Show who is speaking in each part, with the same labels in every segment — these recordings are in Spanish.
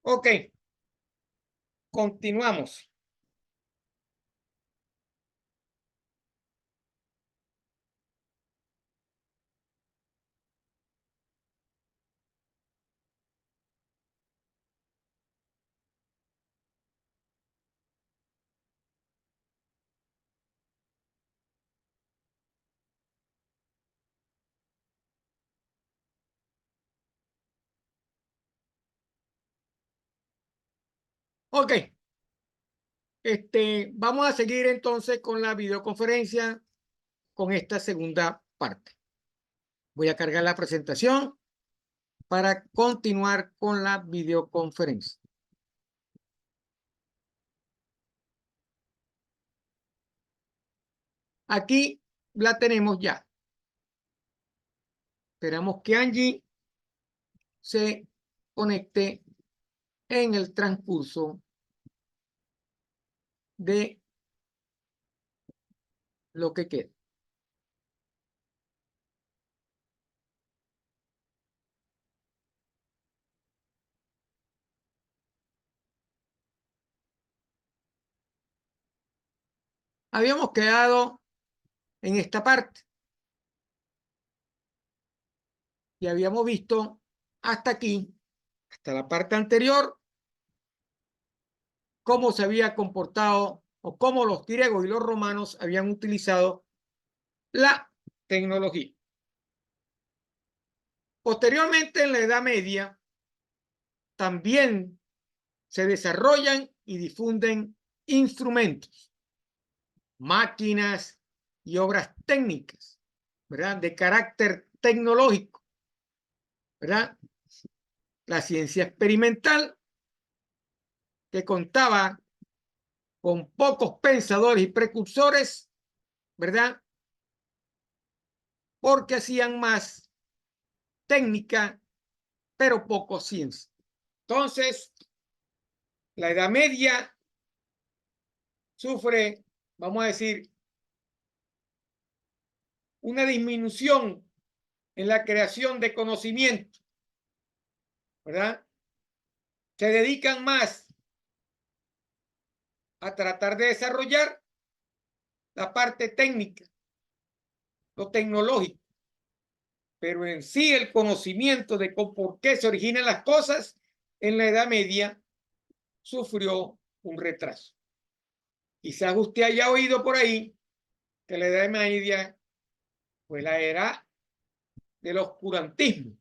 Speaker 1: Ok, continuamos. Ok, vamos a seguir entonces con la videoconferencia con esta segunda parte. Voy a cargar la presentación para continuar con la videoconferencia. Aquí la tenemos ya. Esperamos que Angie se conecte en el transcurso de lo que queda. Habíamos quedado en esta parte y habíamos visto hasta aquí, hasta la parte anterior, cómo se había comportado o cómo los griegos y los romanos habían utilizado la tecnología. Posteriormente, en la Edad Media, también se desarrollan y difunden instrumentos, máquinas y obras técnicas, ¿verdad? De carácter tecnológico, ¿verdad? La ciencia experimental, que contaba con pocos pensadores y precursores, ¿verdad? Porque hacían más técnica, pero poco ciencia. Entonces, la Edad Media sufre, vamos a decir, una disminución en la creación de conocimiento, ¿verdad? Se dedican más a tratar de desarrollar la parte técnica, lo tecnológico, pero en sí el conocimiento de por qué se originan las cosas en la Edad Media sufrió un retraso. Quizás usted haya oído por ahí que la Edad Media fue la era del oscurantismo,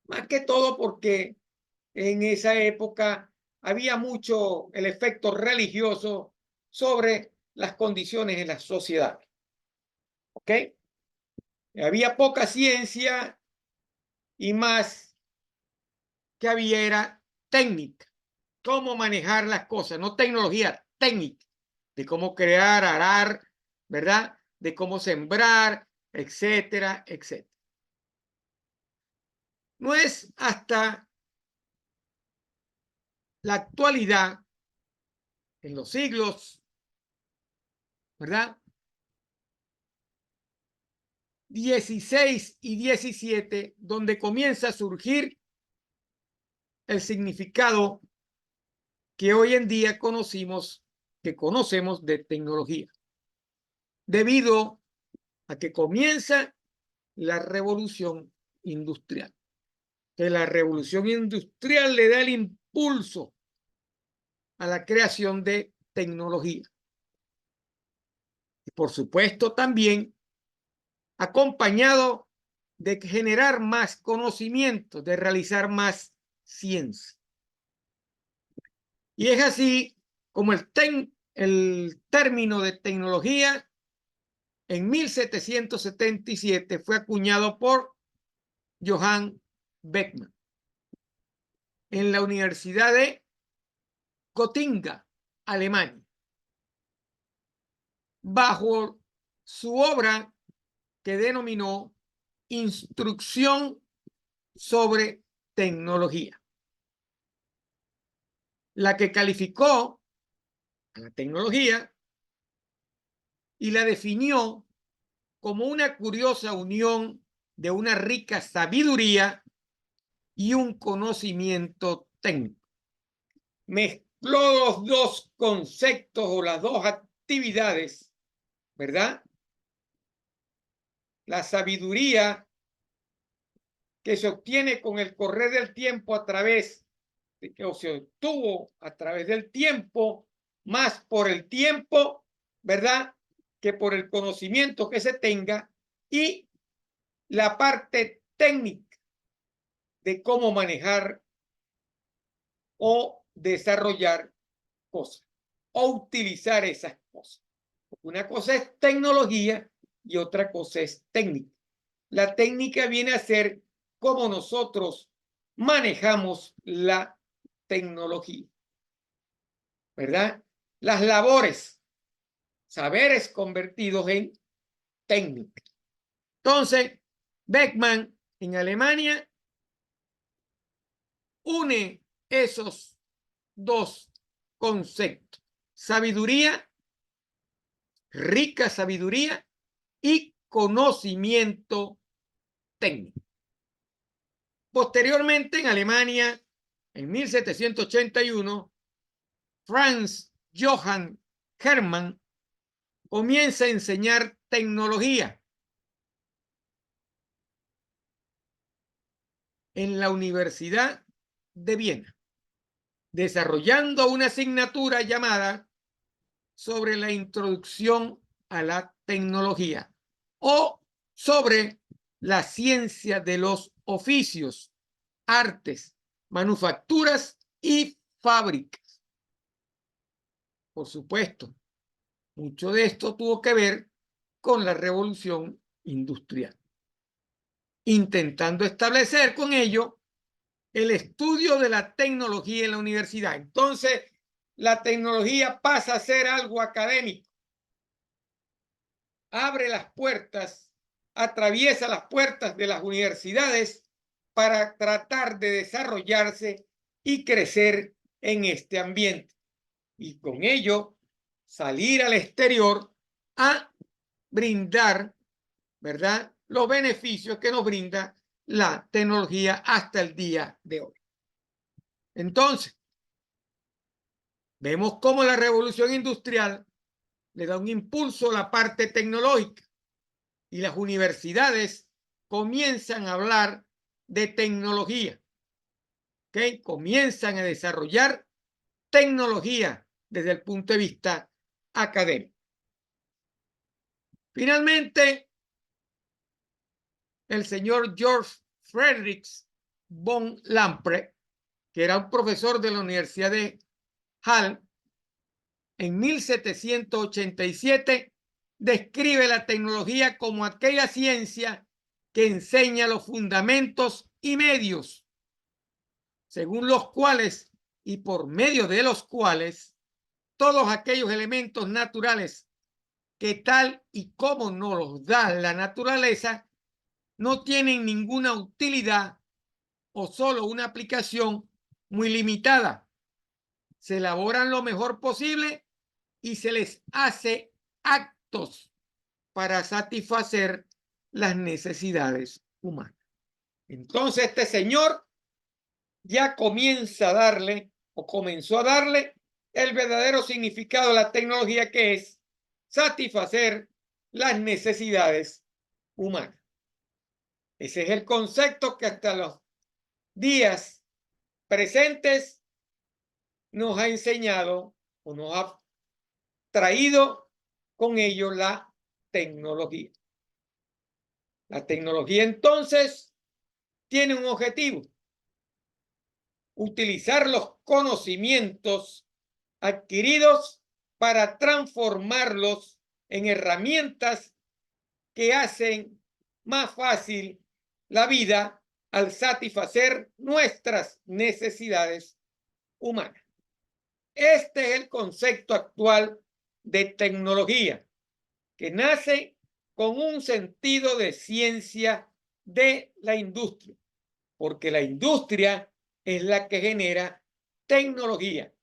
Speaker 1: más que todo porque en esa época había mucho el efecto religioso sobre las condiciones en la sociedad. ¿Ok? Había poca ciencia y más que había era técnica, cómo manejar las cosas, no tecnología, técnica, de cómo crear, arar, ¿verdad? De cómo sembrar, etcétera, etcétera. No es hasta la actualidad, en los siglos, ¿verdad? 16 y 17, donde comienza a surgir el significado que hoy en día conocemos de tecnología, debido a que comienza la revolución industrial. Que la revolución industrial le da el impulso a la creación de tecnología. Y por supuesto también acompañado de generar más conocimiento, de realizar más ciencia. Y es así como el término de tecnología en 1777 fue acuñado por Johann Beckmann en la Universidad de Gotinga, Alemania, bajo su obra que denominó Instrucción sobre Tecnología, la que calificó a la tecnología y la definió como una curiosa unión de una rica sabiduría y un conocimiento técnico. Mezcló los dos conceptos o las dos actividades, ¿verdad? La sabiduría que se obtiene con el correr del tiempo a través de que se obtuvo a través del tiempo, más por el tiempo, ¿verdad? Que por el conocimiento que se tenga, y la parte técnica de cómo manejar o desarrollar cosas o utilizar esas cosas. Una cosa es tecnología y otra cosa es técnica. La técnica viene a ser cómo nosotros manejamos la tecnología, ¿verdad? Las labores, saberes convertidos en técnica. Entonces, Beckmann en Alemania une esos dos conceptos: sabiduría, rica sabiduría y conocimiento técnico. Posteriormente, en Alemania, en 1781, Franz Johann Hermann comienza a enseñar tecnología en la Universidad de Viena, desarrollando una asignatura llamada sobre la introducción a la tecnología o sobre la ciencia de los oficios, artes, manufacturas y fábricas. Por supuesto, mucho de esto tuvo que ver con la revolución industrial, intentando establecer con ello el estudio de la tecnología en la universidad. Entonces, la tecnología pasa a ser algo académico. Abre las puertas, atraviesa las puertas de las universidades para tratar de desarrollarse y crecer en este ambiente. Y con ello, salir al exterior a brindar, ¿verdad?, los beneficios que nos brinda la tecnología hasta el día de hoy. Entonces, vemos cómo la revolución industrial le da un impulso a la parte tecnológica y las universidades comienzan a hablar de tecnología, ¿ok? Comienzan a desarrollar tecnología desde el punto de vista académico. Finalmente, el señor George Friedrich von Lamprecht, que era un profesor de la Universidad de Halle, en 1787 describe la tecnología como aquella ciencia que enseña los fundamentos y medios, según los cuales y por medio de los cuales todos aquellos elementos naturales que tal y como nos los da la naturaleza no tienen ninguna utilidad o solo una aplicación muy limitada. Se elaboran lo mejor posible y se les hace actos para satisfacer las necesidades humanas. Entonces este señor ya comienza a darle o comenzó a darle el verdadero significado de la tecnología, que es satisfacer las necesidades humanas. Ese es el concepto que hasta los días presentes nos ha enseñado o nos ha traído con ello la tecnología. La tecnología entonces tiene un objetivo: utilizar los conocimientos adquiridos para transformarlos en herramientas que hacen más fácil la vida al satisfacer nuestras necesidades humanas. Este es el concepto actual de tecnología, que nace con un sentido de ciencia de la industria, porque la industria es la que genera tecnología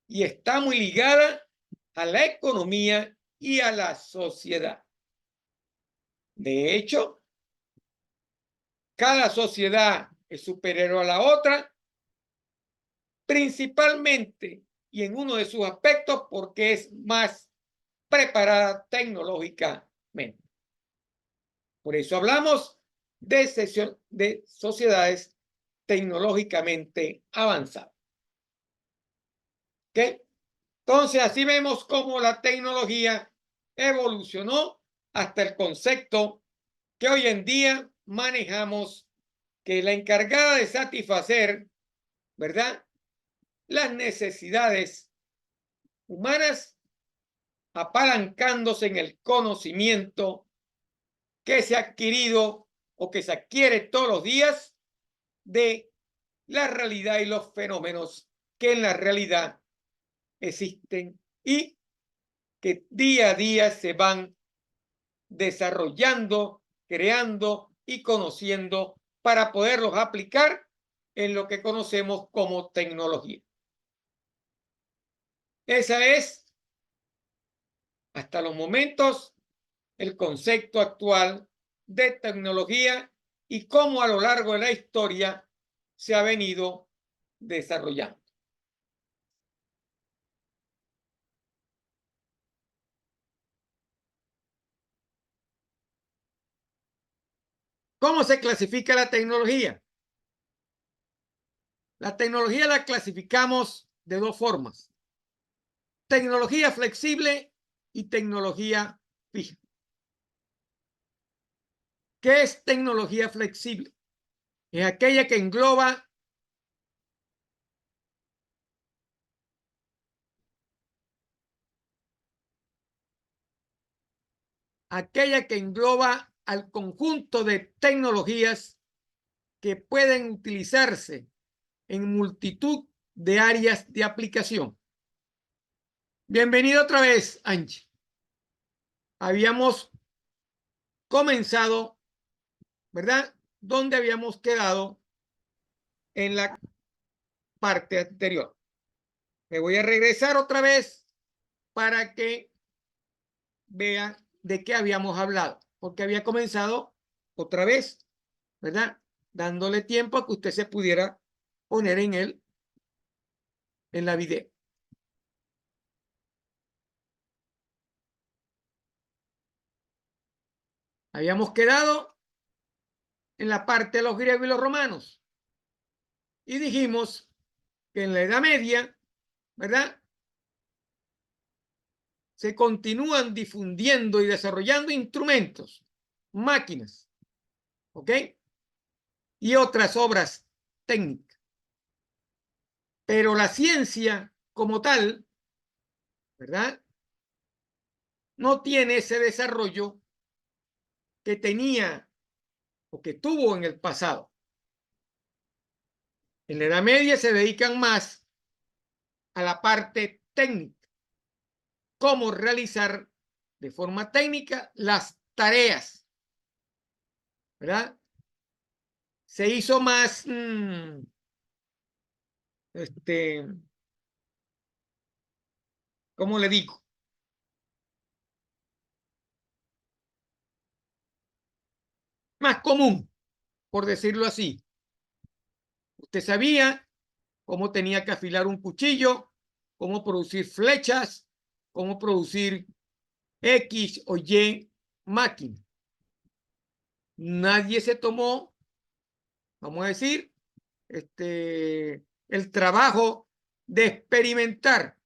Speaker 1: y está muy ligada a la economía y a la sociedad. De hecho, cada sociedad es superior a la otra principalmente y en uno de sus aspectos porque es más preparada tecnológicamente. Por eso hablamos de sociedades tecnológicamente avanzadas. ¿Ok? Entonces, así vemos cómo la tecnología evolucionó hasta el concepto que hoy en día manejamos, que la encargada de satisfacer, ¿verdad?, las necesidades humanas, apalancándose en el conocimiento que se ha adquirido o que se adquiere todos los días de la realidad y los fenómenos que en la realidad existen y que día a día se van desarrollando, creando y conociendo para poderlos aplicar en lo que conocemos como tecnología. Esa es, hasta los momentos, el concepto actual de tecnología y cómo a lo largo de la historia se ha venido desarrollando. ¿Cómo se clasifica la tecnología? La tecnología la clasificamos de dos formas: tecnología flexible y tecnología fija. ¿Qué es tecnología flexible? Es aquella que engloba al conjunto de tecnologías que pueden utilizarse en multitud de áreas de aplicación. Bienvenido otra vez, Angie. Habíamos comenzado, ¿verdad?, donde habíamos quedado en la parte anterior. Me voy a regresar otra vez para que vea de qué habíamos hablado, porque había comenzado otra vez, ¿verdad?, dándole tiempo a que usted se pudiera poner en la video. Habíamos quedado en la parte de los griegos y los romanos y dijimos que en la Edad Media, ¿verdad?, se continúan difundiendo y desarrollando instrumentos, máquinas, ¿ok?, y otras obras técnicas. Pero la ciencia como tal, ¿verdad?, no tiene ese desarrollo que tenía o que tuvo en el pasado. En la Edad Media se dedican más a la parte técnica, cómo realizar de forma técnica las tareas, ¿verdad? Se hizo más, ¿cómo le digo? Más común, por decirlo así. Usted sabía cómo tenía que afilar un cuchillo, cómo producir flechas, cómo producir X o Y máquina. Nadie se tomó, vamos a decir, el trabajo de experimentar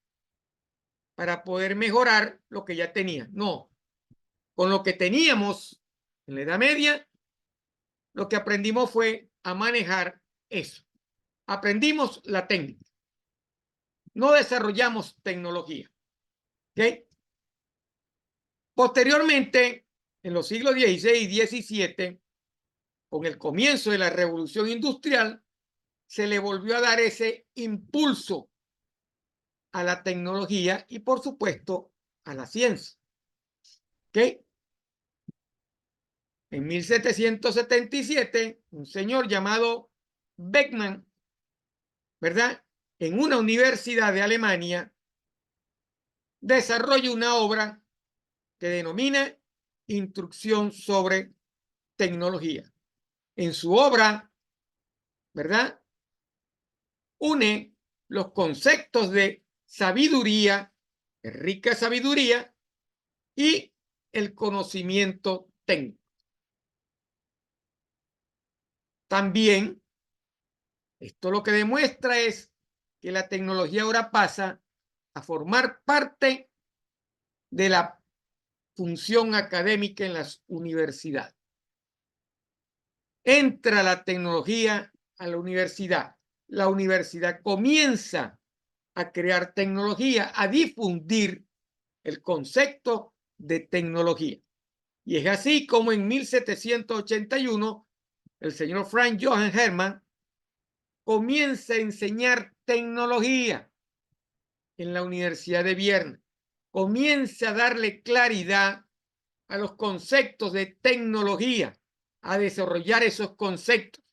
Speaker 1: para poder mejorar lo que ya tenía. No, con lo que teníamos en la Edad Media, lo que aprendimos fue a manejar eso. Aprendimos la técnica. No desarrollamos tecnología. ¿Ok? Posteriormente, en los siglos XVI y XVII, con el comienzo de la Revolución Industrial, se le volvió a dar ese impulso a la tecnología y, por supuesto, a la ciencia. ¿Ok? En 1777, un señor llamado Beckmann, ¿verdad?, en una universidad de Alemania, desarrolla una obra que denomina Instrucción sobre Tecnología. En su obra, ¿verdad?, une los conceptos de sabiduría, de rica sabiduría, y el conocimiento técnico. También, esto lo que demuestra es que la tecnología ahora pasa a formar parte de la función académica en las universidades. Entra la tecnología a la universidad comienza a crear tecnología, a difundir el concepto de tecnología. Y es así como en 1781 el señor Frank Johann Hermann comienza a enseñar tecnología en la Universidad de Viena. Comienza a darle claridad a los conceptos de tecnología, a desarrollar esos conceptos.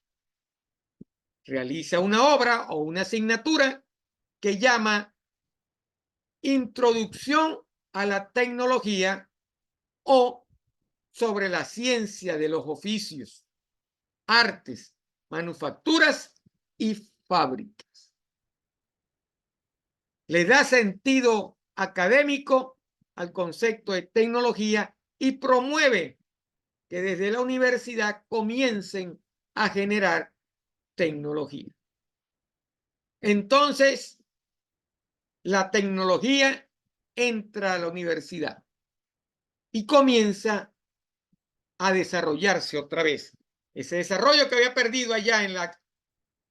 Speaker 1: Realiza una obra o una asignatura que llama Introducción a la Tecnología o sobre la ciencia de los oficios, artes, manufacturas y fábricas. Le da sentido académico al concepto de tecnología y promueve que desde la universidad comiencen a generar tecnología. Entonces, la tecnología entra a la universidad y comienza a desarrollarse otra vez. Ese desarrollo que había perdido allá en la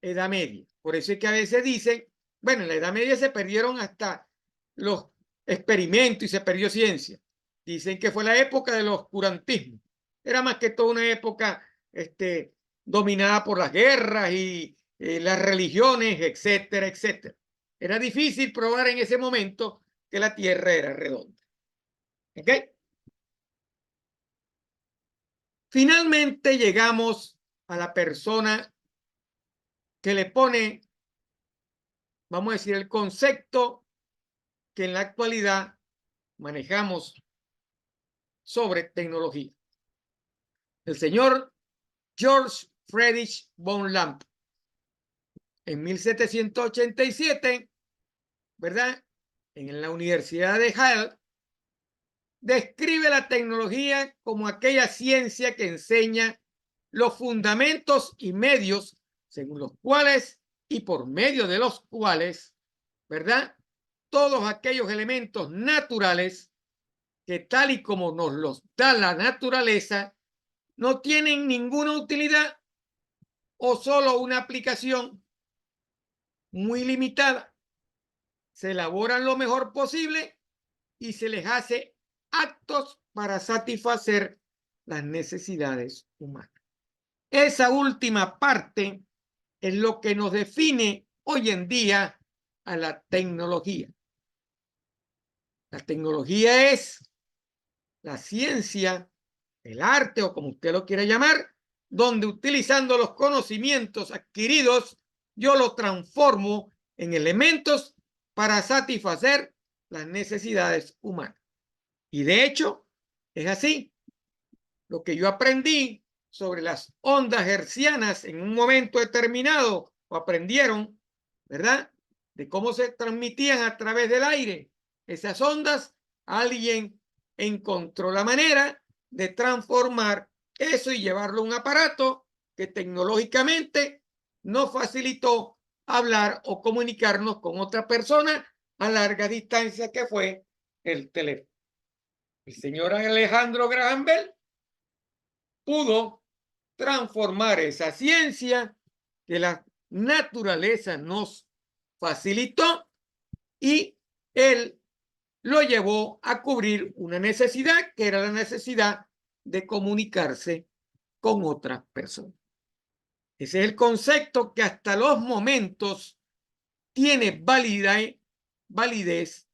Speaker 1: Edad Media. Por eso es que a veces dicen, bueno, en la Edad Media se perdieron hasta los experimentos y se perdió ciencia. Dicen que fue la época del oscurantismo. Era más que todo una época dominada por las guerras y las religiones, etcétera, etcétera. Era difícil probar en ese momento que la Tierra era redonda. ¿Ok? Finalmente llegamos a la persona que le pone, vamos a decir, el concepto que en la actualidad manejamos sobre tecnología. El señor George Friedrich von Lamp, en 1787, ¿verdad? En la Universidad de Halle, describe la tecnología como aquella ciencia que enseña los fundamentos y medios según los cuales y por medio de los cuales, ¿verdad? Todos aquellos elementos naturales que tal y como nos los da la naturaleza, no tienen ninguna utilidad o solo una aplicación muy limitada. Se elaboran lo mejor posible y se les hace actos para satisfacer las necesidades humanas. Esa última parte es lo que nos define hoy en día a la tecnología. La tecnología es la ciencia, el arte o como usted lo quiera llamar, donde utilizando los conocimientos adquiridos, yo lo transformo en elementos para satisfacer las necesidades humanas. Y de hecho, es así. Lo que yo aprendí sobre las ondas hertzianas en un momento determinado, o aprendieron, ¿verdad? De cómo se transmitían a través del aire esas ondas, alguien encontró la manera de transformar eso y llevarlo a un aparato que tecnológicamente nos facilitó hablar o comunicarnos con otra persona a larga distancia, que fue el teléfono. El señor Alejandro Graham Bell pudo transformar esa ciencia que la naturaleza nos facilitó y él lo llevó a cubrir una necesidad que era la necesidad de comunicarse con otras personas. Ese es el concepto que hasta los momentos tiene validez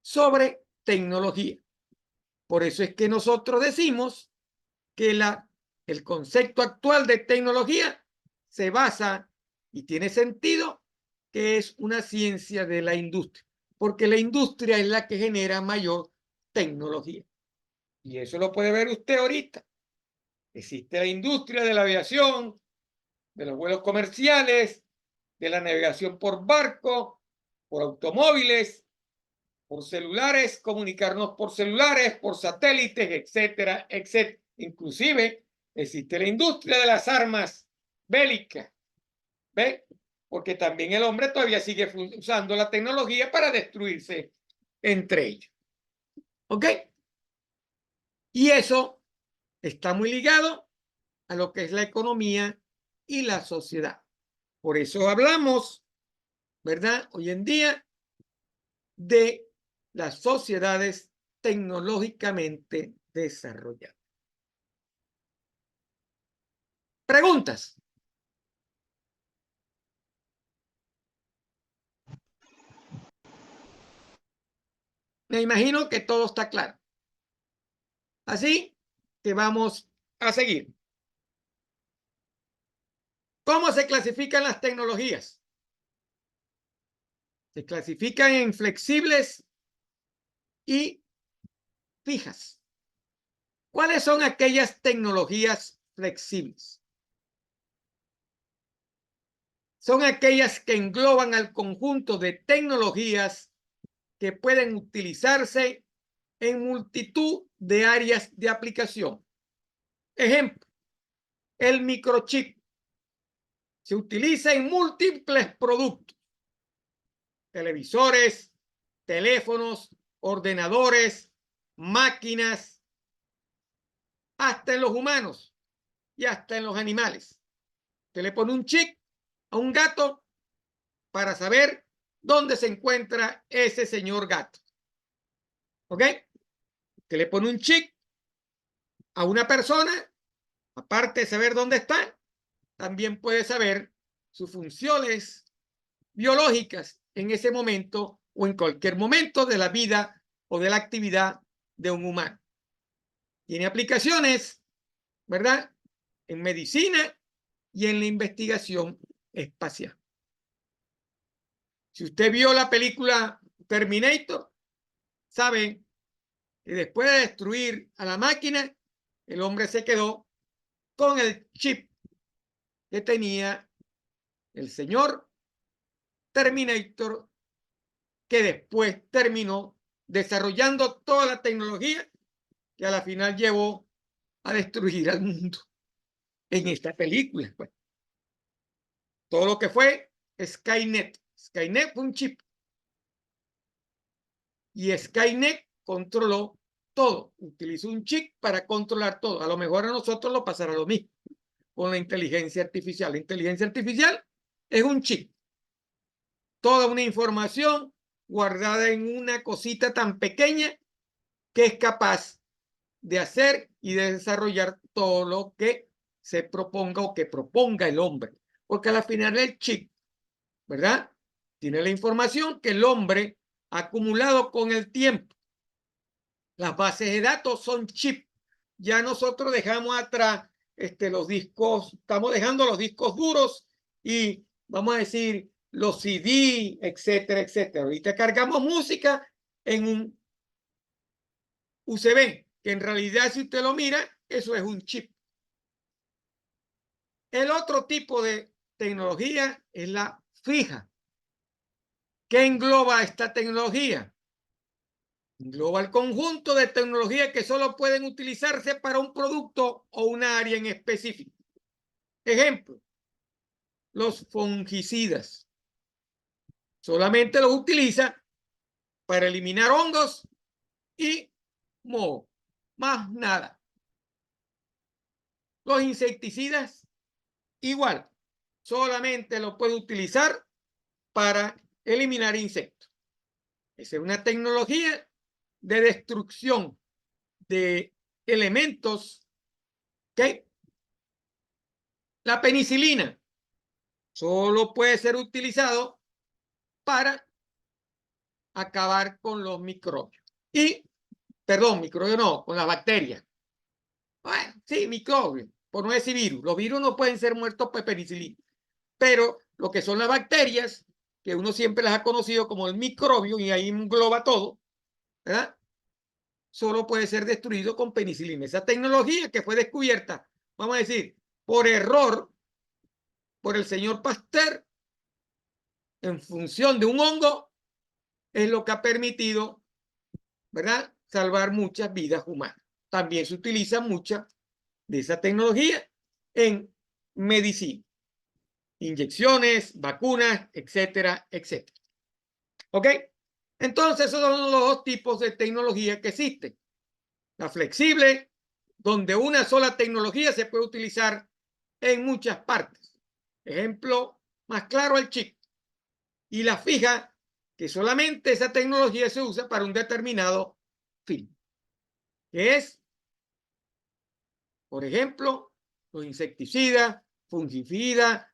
Speaker 1: sobre tecnología. Por eso es que nosotros decimos que el concepto actual de tecnología se basa y tiene sentido que es una ciencia de la industria, porque la industria es la que genera mayor tecnología. Y eso lo puede ver usted ahorita. Existe la industria de la aviación, de los vuelos comerciales, de la navegación por barco, por automóviles, por celulares, comunicarnos por celulares, por satélites, etcétera, etcétera. Inclusive existe la industria de las armas bélicas, ¿ve? Porque también el hombre todavía sigue usando la tecnología para destruirse entre ellos. ¿Ok? Y eso está muy ligado a lo que es la economía y la sociedad. Por eso hablamos, ¿verdad? Hoy en día de las sociedades tecnológicamente desarrolladas. Preguntas. Me imagino que todo está claro. Así que vamos a seguir. ¿Cómo se clasifican las tecnologías? Se clasifican en flexibles y fijas. ¿Cuáles son aquellas tecnologías flexibles? Son aquellas que engloban al conjunto de tecnologías que pueden utilizarse en multitud de áreas de aplicación. Ejemplo, el microchip se utiliza en múltiples productos, televisores, teléfonos, ordenadores, máquinas, hasta en los humanos y hasta en los animales. Usted le pone un chip a un gato para saber dónde se encuentra ese señor gato. ¿Ok? Usted le pone un chip a una persona, aparte de saber dónde está, también puede saber sus funciones biológicas en ese momento o en cualquier momento de la vida o de la actividad de un humano. Tiene aplicaciones, ¿verdad? En medicina y en la investigación espacial. Si usted vio la película Terminator, sabe que después de destruir a la máquina, el hombre se quedó con el chip que tenía el señor Terminator, que después terminó desarrollando toda la tecnología que a la final llevó a destruir al mundo en esta película. Pues, todo lo que fue Skynet. Skynet fue un chip. Y Skynet controló todo. Utilizó un chip para controlar todo. A lo mejor a nosotros lo pasará lo mismo con la inteligencia artificial. La inteligencia artificial es un chip. Toda una información guardada en una cosita tan pequeña que es capaz de hacer y de desarrollar todo lo que se proponga o que proponga el hombre. Porque al final el chip, ¿verdad? Tiene la información que el hombre ha acumulado con el tiempo. Las bases de datos son chip. Ya nosotros dejamos atrás los discos, estamos dejando los discos duros y vamos a decir los CD, etcétera, etcétera. Ahorita cargamos música en un USB, que en realidad si usted lo mira, eso es un chip. El otro tipo de tecnología es la fija. ¿Qué engloba esta tecnología? Engloba el conjunto de tecnologías que solo pueden utilizarse para un producto o una área en específico. Ejemplo, los fungicidas. Solamente los utiliza para eliminar hongos y moho. Más nada. Los insecticidas, igual. Solamente los puede utilizar para eliminar insectos. Esa es una tecnología de destrucción de elementos. ¿Okay? La penicilina solo puede ser utilizado para acabar con los microbios. Y, perdón, microbios no, con las bacterias. Bueno, sí, microbios, por no decir virus. Los virus no pueden ser muertos por penicilina. Pero lo que son las bacterias, que uno siempre las ha conocido como el microbio y ahí engloba todo, ¿verdad? Solo puede ser destruido con penicilina. Esa tecnología que fue descubierta, vamos a decir, por error, por el señor Pasteur, en función de un hongo, es lo que ha permitido, ¿verdad?, salvar muchas vidas humanas. También se utiliza mucha de esa tecnología en medicina, inyecciones, vacunas, etcétera, etcétera. ¿Ok? Entonces, esos son los dos tipos de tecnología que existen. La flexible, donde una sola tecnología se puede utilizar en muchas partes. Ejemplo más claro, el chip. Y la fija, que solamente esa tecnología se usa para un determinado fin, que es, por ejemplo, los insecticidas, fungicidas,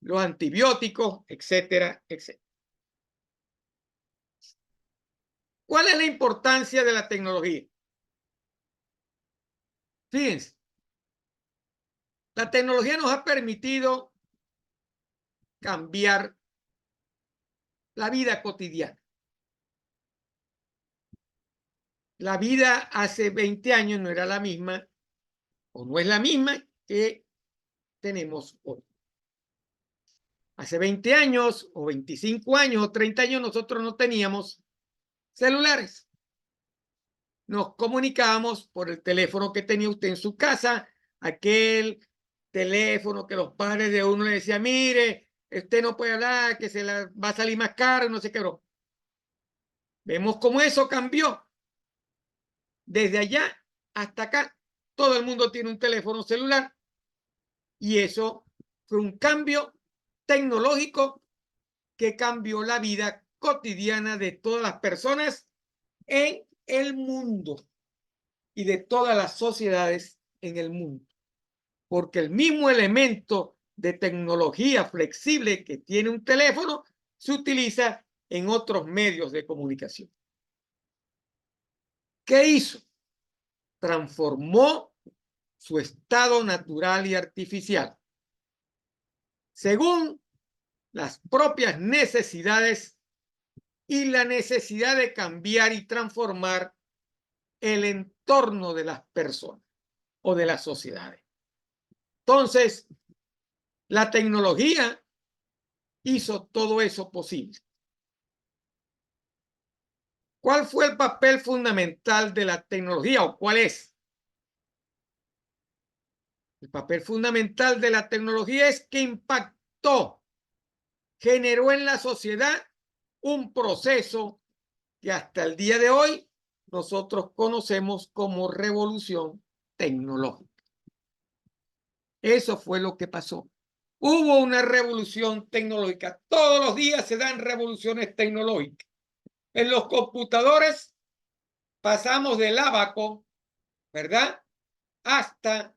Speaker 1: los antibióticos, etcétera, etcétera. ¿Cuál es la importancia de la tecnología? Fíjense, la tecnología nos ha permitido cambiar la vida cotidiana. La vida hace 20 años no era la misma, o no es la misma que tenemos hoy. Hace 20 años, o 25 años, o 30 años, nosotros no teníamos celulares. Nos comunicábamos por el teléfono que tenía usted en su casa, aquel teléfono que los padres de uno le decían, mire, usted no puede hablar, que se la va a salir más caro, no sé qué. Bro. Vemos cómo eso cambió. Desde allá hasta acá, todo el mundo tiene un teléfono celular y eso fue un cambio tecnológico que cambió la vida cotidiana de todas las personas en el mundo y de todas las sociedades en el mundo. Porque el mismo elemento de tecnología flexible que tiene un teléfono se utiliza en otros medios de comunicación. ¿Qué hizo? Transformó su estado natural y artificial según las propias necesidades y la necesidad de cambiar y transformar el entorno de las personas o de las sociedades. Entonces, la tecnología hizo todo eso posible. ¿Cuál fue el papel fundamental de la tecnología o cuál es? El papel fundamental de la tecnología es que impactó, generó en la sociedad un proceso que hasta el día de hoy nosotros conocemos como revolución tecnológica. Eso fue lo que pasó. Hubo una revolución tecnológica. Todos los días se dan revoluciones tecnológicas. En los computadores pasamos del ábaco, ¿verdad?, hasta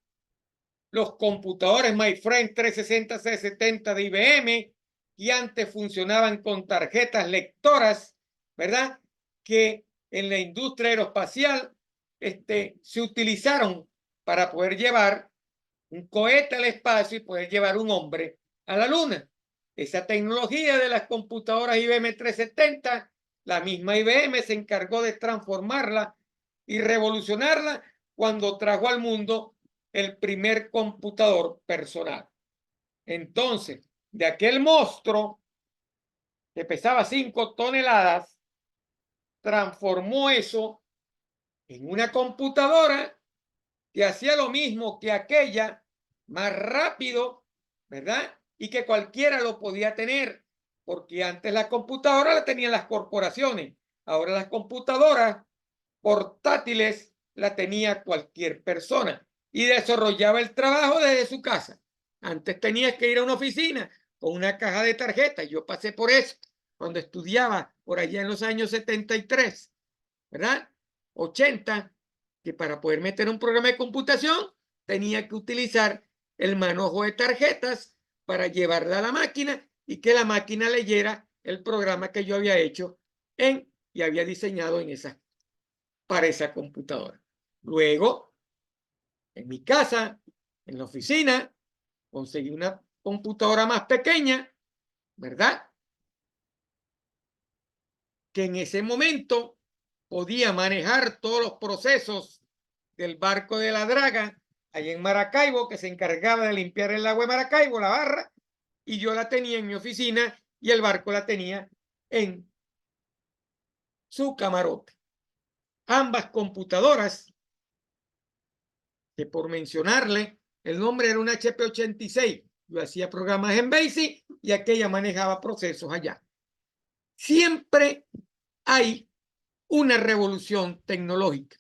Speaker 1: los computadores MyFrame 360, C70 de IBM, que antes funcionaban con tarjetas lectoras, ¿verdad?, que en la industria aeroespacial se utilizaron para poder llevar un cohete al espacio y poder llevar un hombre a la luna. Esa tecnología de las computadoras IBM 370, la misma IBM se encargó de transformarla y revolucionarla cuando trajo al mundo el primer computador personal. Entonces, de aquel monstruo que pesaba 5 toneladas, transformó eso en una computadora que hacía lo mismo que aquella, más rápido, ¿verdad? Y que cualquiera lo podía tener, porque antes la computadora la tenían las corporaciones, ahora las computadoras portátiles la tenía cualquier persona y desarrollaba el trabajo desde su casa. Antes tenías que ir a una oficina con una caja de tarjetas. Yo pasé por eso cuando estudiaba por allá en los años 73, ¿verdad? 80, que para poder meter un programa de computación tenía que utilizar el manojo de tarjetas para llevarla a la máquina y que la máquina leyera el programa que yo había hecho y había diseñado para esa computadora. Luego, en mi casa, en la oficina, conseguí una computadora más pequeña, ¿verdad?, que en ese momento podía manejar todos los procesos del barco de la Draga, allá en Maracaibo, que se encargaba de limpiar el agua de Maracaibo, la barra, y yo la tenía en mi oficina y el barco la tenía en su camarote. Ambas computadoras, que por mencionarle, el nombre era una HP 86. Yo hacía programas en BASIC y aquella manejaba procesos allá. Siempre hay una revolución tecnológica.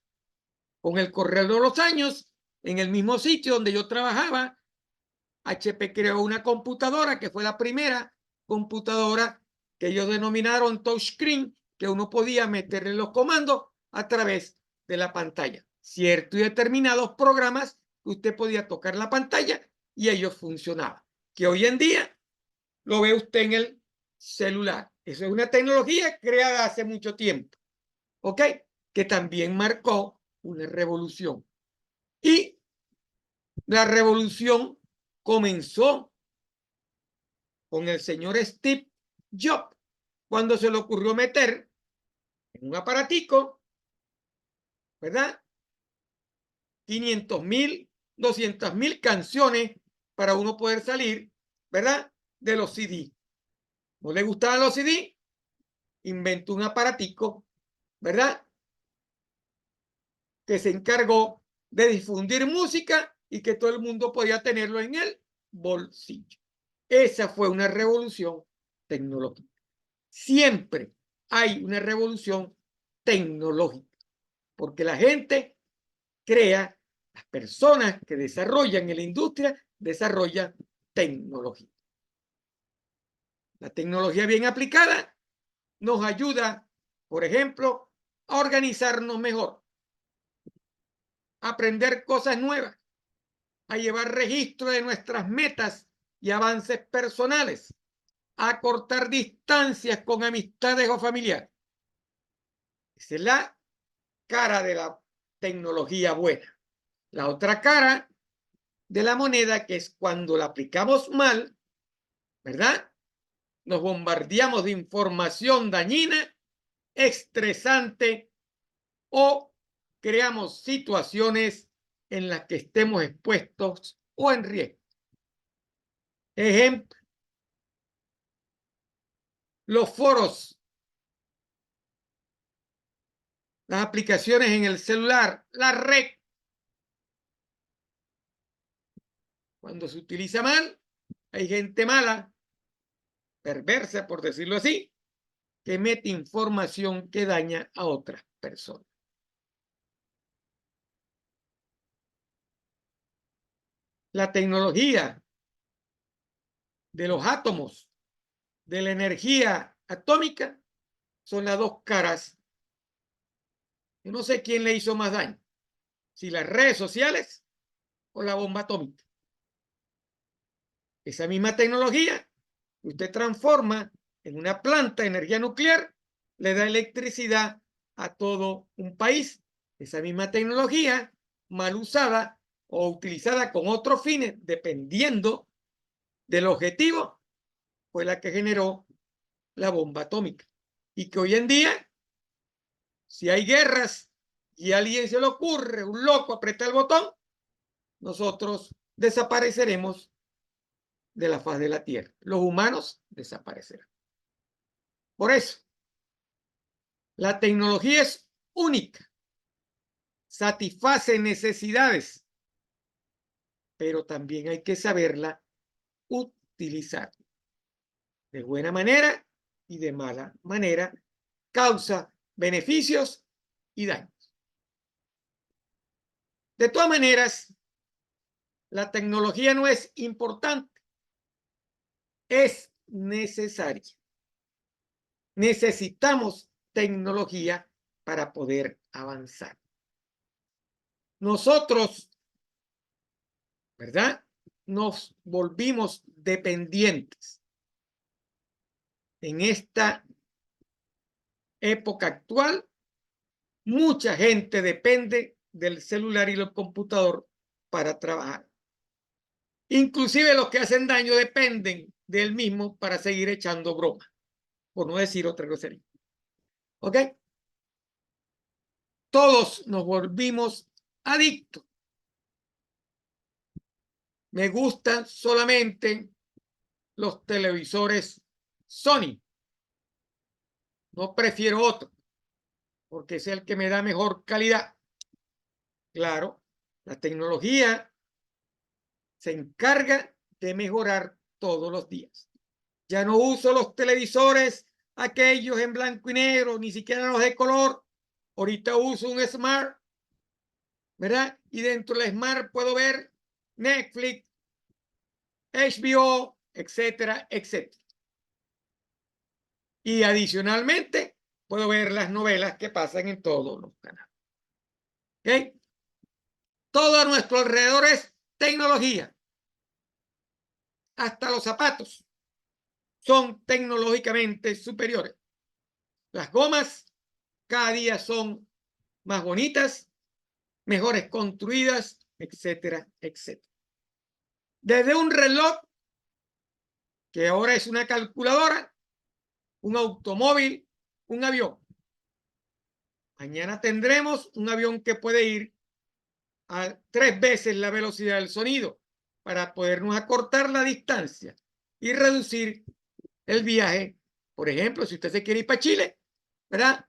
Speaker 1: Con el correr de los años, en el mismo sitio donde yo trabajaba, HP creó una computadora que fue la primera computadora que ellos denominaron touchscreen, que uno podía meterle los comandos a través de la pantalla. Ciertos y determinados programas que usted podía tocar la pantalla y ellos funcionaban. Que hoy en día lo ve usted en el celular. Eso es una tecnología creada hace mucho tiempo, ¿ok? Que también marcó una revolución. Y la revolución comenzó con el señor Steve Jobs, cuando se le ocurrió meter en un aparatico, ¿verdad? 500.000, 200.000 canciones para uno poder salir, ¿verdad? De los CD. ¿No le gustaban los CD? Inventó un aparatico, ¿verdad? Que se encargó de difundir música y que todo el mundo podía tenerlo en el bolsillo. Esa fue una revolución tecnológica. Siempre hay una revolución tecnológica, porque la gente crea, las personas que desarrollan en la industria desarrollan tecnología. La tecnología bien aplicada nos ayuda, por ejemplo, a organizarnos mejor, a aprender cosas nuevas, a llevar registro de nuestras metas y avances personales, a cortar distancias con amistades o familiares. Esa es la cara de la tecnología buena. La otra cara de la moneda, que es cuando la aplicamos mal, ¿verdad? Nos bombardeamos de información dañina, estresante, o creamos situaciones en las que estemos expuestos o en riesgo. Ejemplo, los foros, las aplicaciones en el celular, la red. Cuando se utiliza mal, hay gente mala, perversa, por decirlo así, que mete información que daña a otras personas. La tecnología de los átomos, de la energía atómica, son las dos caras. Yo no sé quién le hizo más daño, si las redes sociales o la bomba atómica. Esa misma tecnología usted transforma en una planta de energía nuclear, le da electricidad a todo un país. Esa misma tecnología, mal usada o utilizada con otros fines, dependiendo del objetivo, fue la que generó la bomba atómica. Y que hoy en día, si hay guerras y a alguien se le ocurre, un loco, aprieta el botón, nosotros desapareceremos de la faz de la Tierra. Los humanos desaparecerán. Por eso, la tecnología es única, satisface necesidades, pero también hay que saberla utilizar de buena manera y de mala manera, causa beneficios y daños. De todas maneras, la tecnología no es importante, es necesaria. Necesitamos tecnología para poder avanzar. Nosotros, ¿verdad? Nos volvimos dependientes. En esta época actual, mucha gente depende del celular y del computador para trabajar. Inclusive los que hacen daño dependen del mismo para seguir echando broma, por no decir otra grosería. ¿Ok? Todos nos volvimos adictos. Me gustan solamente los televisores Sony. No prefiero otro. porque es el que me da mejor calidad. Claro, la tecnología se encarga de mejorar todos los días. Ya no uso los televisores aquellos en blanco y negro, ni siquiera los de color. Ahorita uso un Smart, ¿verdad? Y dentro del Smart puedo ver Netflix, HBO, etcétera, etcétera. Y adicionalmente puedo ver las novelas que pasan en todos los canales. ¿Ok? Todo a nuestro alrededor es tecnología. Hasta los zapatos son tecnológicamente superiores. Las gomas cada día son más bonitas, mejores construidas, etcétera, etcétera. Desde un reloj, que ahora es una calculadora, un automóvil, un avión. Mañana tendremos un avión que puede ir a 3 veces la velocidad del sonido para podernos acortar la distancia y reducir el viaje. Por ejemplo, si usted se quiere ir para Chile, ¿verdad?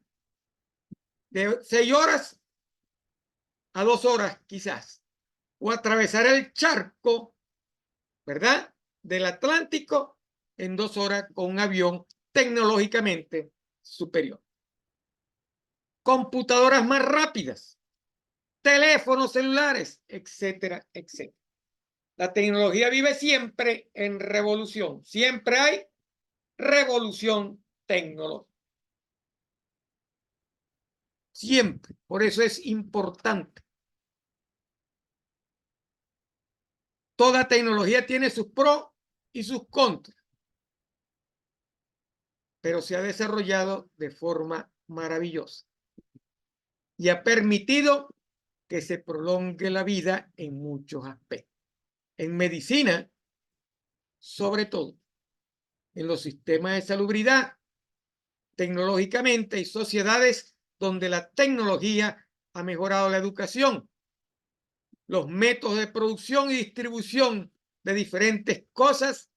Speaker 1: De 6 horas a 2 horas quizás. O atravesar el charco, ¿verdad? Del Atlántico en 2 horas con un avión tecnológicamente superior. Computadoras más rápidas, teléfonos celulares, etcétera, etcétera. La tecnología vive siempre en revolución. Siempre hay revolución tecnológica. Siempre. Por eso es importante. Toda tecnología tiene sus pros y sus contras, pero se ha desarrollado de forma maravillosa y ha permitido que se prolongue la vida en muchos aspectos. En medicina, sobre todo, en los sistemas de salubridad, tecnológicamente hay sociedades donde la tecnología ha mejorado la educación, los métodos de producción y distribución de diferentes cosas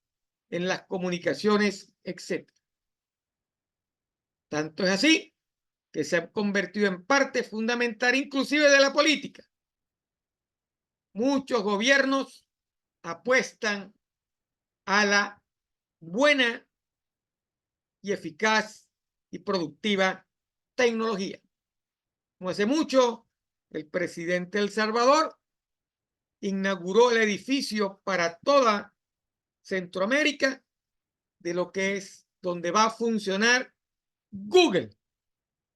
Speaker 1: en las comunicaciones, etc. Tanto es así que se ha convertido en parte fundamental inclusive de la política. Muchos gobiernos apuestan a la buena y eficaz y productiva tecnología. No hace mucho, el presidente de El Salvador inauguró el edificio para toda Centroamérica de lo que es donde va a funcionar Google,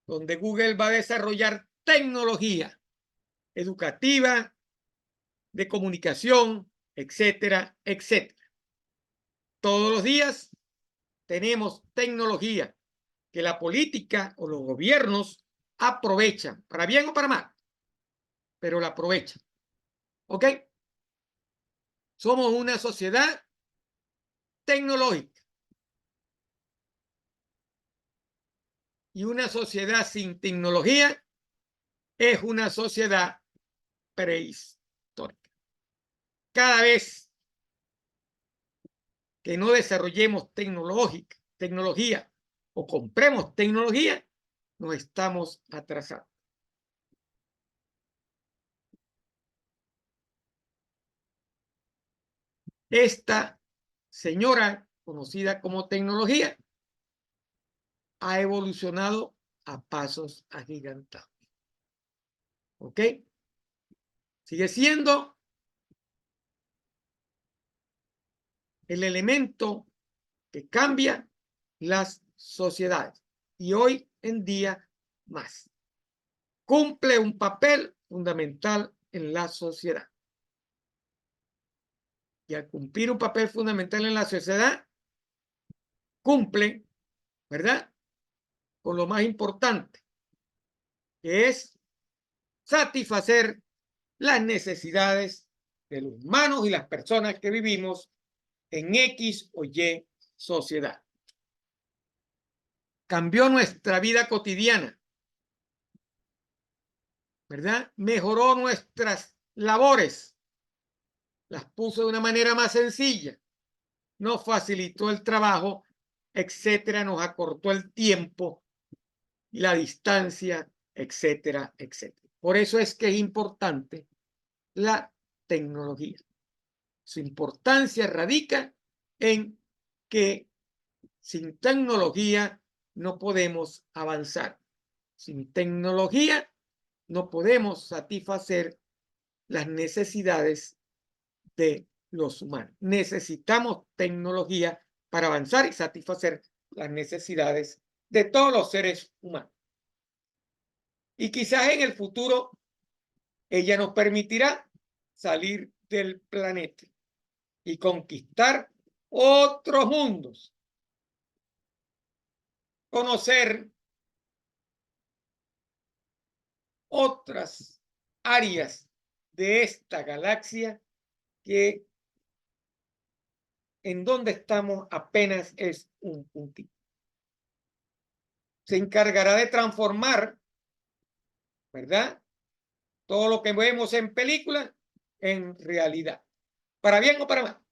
Speaker 1: donde Google va a desarrollar tecnología educativa, de comunicación, etcétera, etcétera. Todos los días tenemos tecnología que la política o los gobiernos aprovechan, para bien o para mal, pero la aprovechan. ¿Ok? Somos una sociedad tecnológica. Y una sociedad sin tecnología es una sociedad prehistórica. Cada vez que no desarrollemos tecnología o compremos tecnología, nos estamos atrasando. Esta señora conocida como tecnología ha evolucionado a pasos agigantados. ¿Ok? Sigue siendo el elemento que cambia las sociedades y hoy en día más. Cumple un papel fundamental en la sociedad. Y al cumplir un papel fundamental en la sociedad, cumple, ¿verdad?, con lo más importante, que es satisfacer las necesidades de los humanos y las personas que vivimos en X o Y sociedad. Cambió nuestra vida cotidiana, ¿verdad? Mejoró nuestras labores, las puso de una manera más sencilla, nos facilitó el trabajo, etcétera, nos acortó el tiempo y la distancia etcétera, etcétera. Por eso es que es importante la tecnología. Su importancia radica en que sin tecnología no podemos avanzar. Sin tecnología no podemos satisfacer las necesidades de los humanos. Necesitamos tecnología para avanzar y satisfacer las necesidades de todos los seres humanos. Y quizás en el futuro ella nos permitirá salir del planeta y conquistar otros mundos, conocer otras áreas de esta galaxia que en donde estamos apenas es un puntito. Se encargará de transformar, ¿verdad?, todo lo que vemos en películas en realidad, para bien o para mal.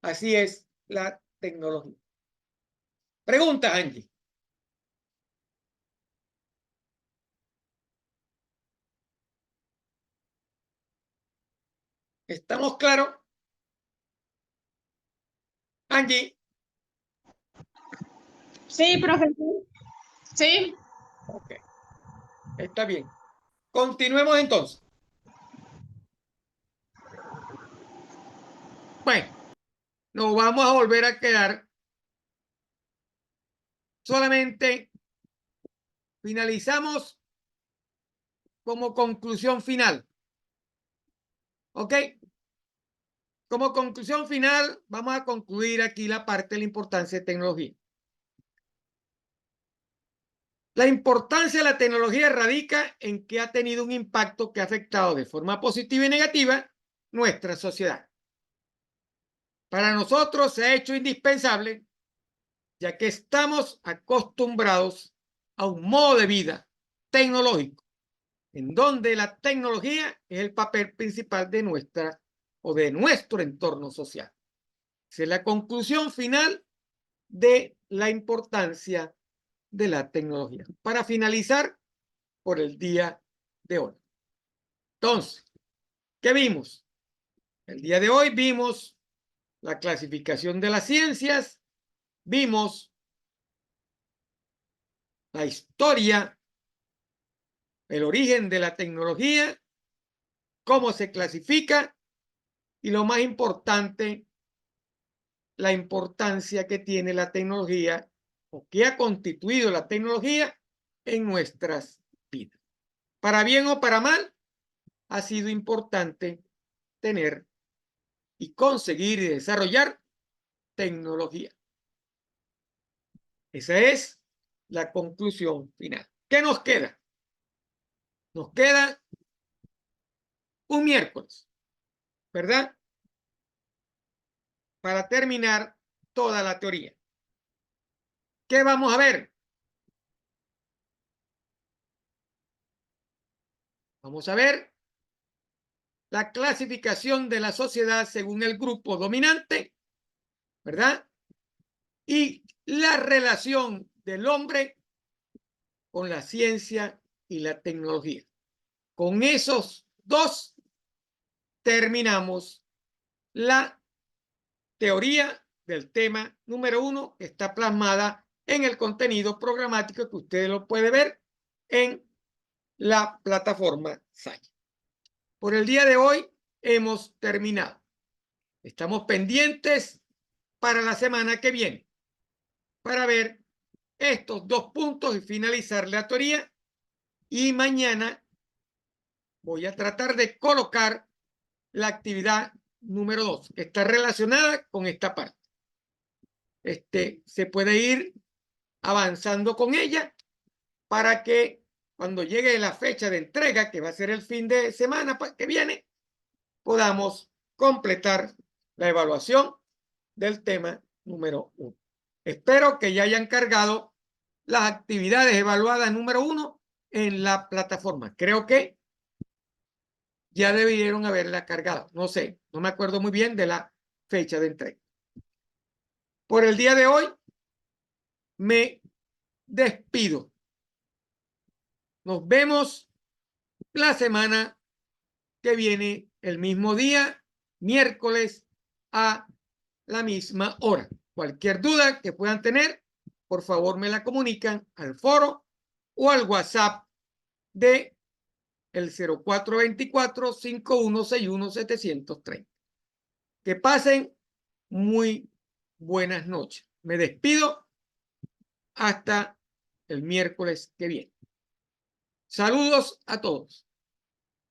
Speaker 1: Así es la tecnología. Pregunta, Angie. ¿Estamos claros? Angie.
Speaker 2: Sí, profesor. Sí.
Speaker 1: Ok. Está bien. Continuemos entonces. Bueno, nos vamos a volver a quedar solamente. Finalizamos como conclusión final. ¿Ok? Como conclusión final, vamos a concluir aquí la parte de la importancia de tecnología. La importancia de la tecnología radica en que ha tenido un impacto que ha afectado de forma positiva y negativa nuestra sociedad. Para nosotros se ha hecho indispensable, ya que estamos acostumbrados a un modo de vida tecnológico, en donde la tecnología es el papel principal de nuestra o de nuestro entorno social. Esa es la conclusión final de la importancia de la tecnología. Para finalizar por el día de hoy. Entonces, ¿qué vimos? El día de hoy vimos la clasificación de las ciencias, vimos la historia, el origen de la tecnología, cómo se clasifica y lo más importante, la importancia que tiene la tecnología o que ha constituido la tecnología en nuestras vidas. Para bien o para mal, ha sido importante tener y conseguir y desarrollar tecnología. Esa es la conclusión final. ¿Qué nos queda? Nos queda un miércoles, ¿verdad?, para terminar toda la teoría. ¿Qué vamos a ver? Vamos a ver la clasificación de la sociedad según el grupo dominante, ¿verdad? Y la relación del hombre con la ciencia y la tecnología. Con esos dos terminamos la teoría del tema número 1, que está plasmada en el contenido programático que usted lo puede ver en la plataforma SAI. Por el día de hoy hemos terminado. Estamos pendientes para la semana que viene para ver estos dos puntos y finalizar la teoría. Y mañana voy a tratar de colocar la actividad número 2, que está relacionada con esta parte. Se puede ir avanzando con ella para que cuando llegue la fecha de entrega, que va a ser el fin de semana que viene, podamos completar la evaluación del tema número 1. Espero que ya hayan cargado las actividades evaluadas número 1 en la plataforma. Creo que ya debieron haberla cargado. No sé, no me acuerdo muy bien de la fecha de entrega. Por el día de hoy me despido. Nos vemos la semana que viene, el mismo día, miércoles, a la misma hora. Cualquier duda que puedan tener, por favor me la comunican al foro o al WhatsApp de el 0424-5161-730. Que pasen muy buenas noches. Me despido hasta el miércoles que viene. Saludos a todos.